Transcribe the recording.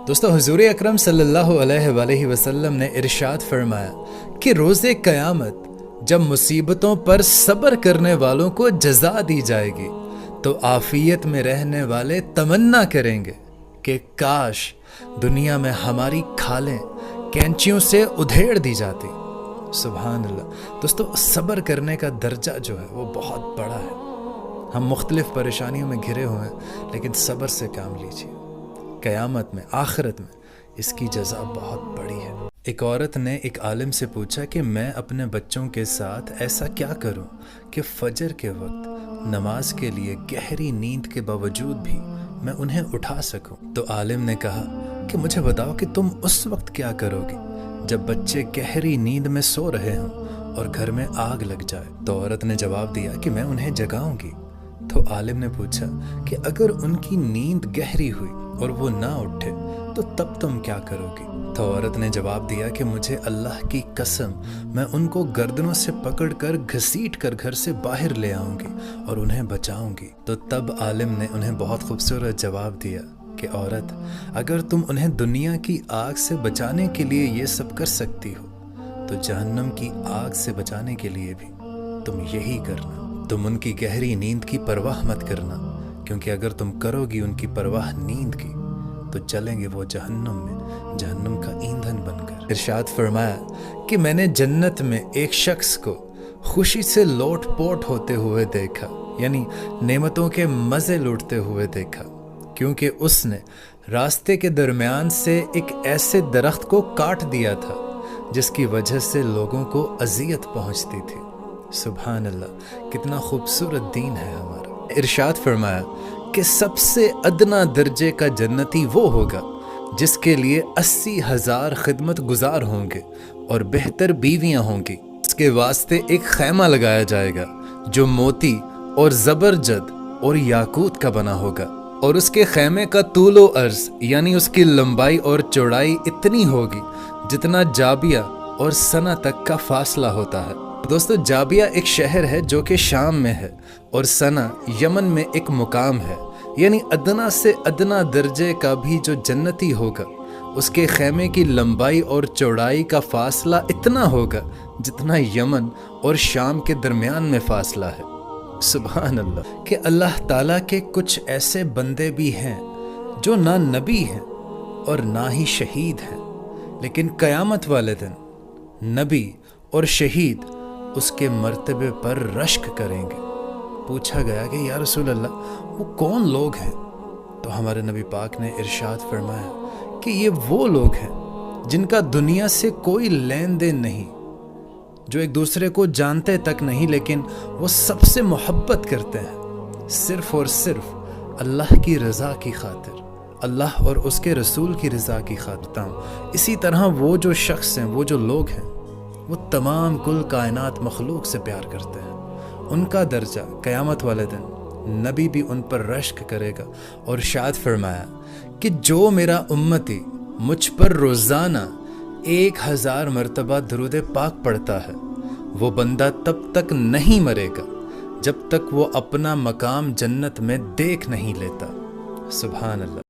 دوستو حضور اکرم صلی اللہ علیہ وآلہ وسلم نے ارشاد فرمایا کہ روز قیامت جب مصیبتوں پر صبر کرنے والوں کو جزا دی جائے گی تو عافیت میں رہنے والے تمنا کریں گے کہ کاش دنیا میں ہماری کھالیں کینچیوں سے ادھیڑ دی جاتی۔ سبحان اللہ۔ دوستو صبر کرنے کا درجہ جو ہے وہ بہت بڑا ہے۔ ہم مختلف پریشانیوں میں گھرے ہوئے ہیں لیکن صبر سے کام لیجیے، قیامت میں آخرت میں اس کی جزا بہت بڑی ہے۔ ایک عورت نے ایک عالم سے پوچھا کہ میں اپنے بچوں کے ساتھ ایسا کیا کروں کہ فجر کے وقت نماز کے لیے گہری نیند کے باوجود بھی میں انہیں اٹھا سکوں۔ تو عالم نے کہا کہ مجھے بتاؤ کہ تم اس وقت کیا کرو گی جب بچے گہری نیند میں سو رہے ہوں اور گھر میں آگ لگ جائے۔ تو عورت نے جواب دیا کہ میں انہیں جگاؤں گی۔ تو عالم نے پوچھا کہ اگر ان کی نیند گہری ہوئی اور وہ نہ اٹھے تو تب تم کیا کرو گی؟ تو عورت نے جواب دیا کہ مجھے اللہ کی قسم میں ان کو گردنوں سے پکڑ کر گھسیٹ کر گھر سے باہر لے آؤں گی اور انہیں بچاؤں گی۔ تو تب عالم نے انہیں بہت خوبصورت جواب دیا کہ عورت، اگر تم انہیں دنیا کی آگ سے بچانے کے لیے یہ سب کر سکتی ہو تو جہنم کی آگ سے بچانے کے لیے بھی تم یہی کرنا۔ تم ان کی گہری نیند کی پرواہ مت کرنا، کیونکہ اگر تم کرو گی ان کی پرواہ نیند کی تو چلیں گے وہ جہنم میں جہنم کا ایندھن بن کر۔ ارشاد فرمایا کہ میں نے جنت میں ایک شخص کو خوشی سے لوٹ پوٹ ہوتے ہوئے دیکھا، یعنی نعمتوں کے مزے لوٹتے ہوئے دیکھا، کیونکہ اس نے راستے کے درمیان سے ایک ایسے درخت کو کاٹ دیا تھا جس کی وجہ سے لوگوں کو اذیت پہنچتی تھی۔ سبحان اللہ، کتنا خوبصورت دین ہے ہمارا۔ ارشاد فرمایا کہ سب سے ادنا درجے کا جنتی وہ ہوگا جس کے لیے 80,000 خدمت گزار ہوں گے اور بہتر بیویاں ہوں گی۔ اس کے واسطے ایک خیمہ لگایا جائے گا جو موتی اور زبرجد اور یاقوت کا بنا ہوگا، اور اس کے خیمے کا طول و عرض یعنی اس کی لمبائی اور چوڑائی اتنی ہوگی جتنا جابیہ اور سنا تک کا فاصلہ ہوتا ہے۔ دوستو جابیہ ایک شہر ہے جو کہ شام میں ہے، اور سنا یمن میں ایک مقام ہے، یعنی ادنا سے ادنا درجے کا بھی جو جنتی ہوگا اس کے خیمے کی لمبائی اور چوڑائی کا فاصلہ اتنا ہوگا جتنا یمن اور شام کے درمیان میں فاصلہ ہے۔ سبحان اللہ، کہ اللہ تعالیٰ کے کچھ ایسے بندے بھی ہیں جو نہ نبی ہیں اور نہ ہی شہید ہیں، لیکن قیامت والے دن نبی اور شہید اس کے مرتبے پر رشک کریں گے۔ پوچھا گیا کہ یا رسول اللہ وہ کون لوگ ہیں؟ تو ہمارے نبی پاک نے ارشاد فرمایا کہ یہ وہ لوگ ہیں جن کا دنیا سے کوئی لین دین نہیں، جو ایک دوسرے کو جانتے تک نہیں، لیکن وہ سب سے محبت کرتے ہیں صرف اور صرف اللہ کی رضا کی خاطر، اللہ اور اس کے رسول کی رضا کی خاطر۔ اسی طرح وہ جو شخص ہیں، وہ جو لوگ ہیں، وہ تمام کل کائنات مخلوق سے پیار کرتے ہیں۔ ان کا درجہ قیامت والے دن نبی بھی ان پر رشک کرے گا، اور ارشاد فرمایا کہ جو میرا امتی مجھ پر روزانہ 1000 مرتبہ درود پاک پڑھتا ہے وہ بندہ تب تک نہیں مرے گا جب تک وہ اپنا مقام جنت میں دیکھ نہیں لیتا۔ سبحان اللہ۔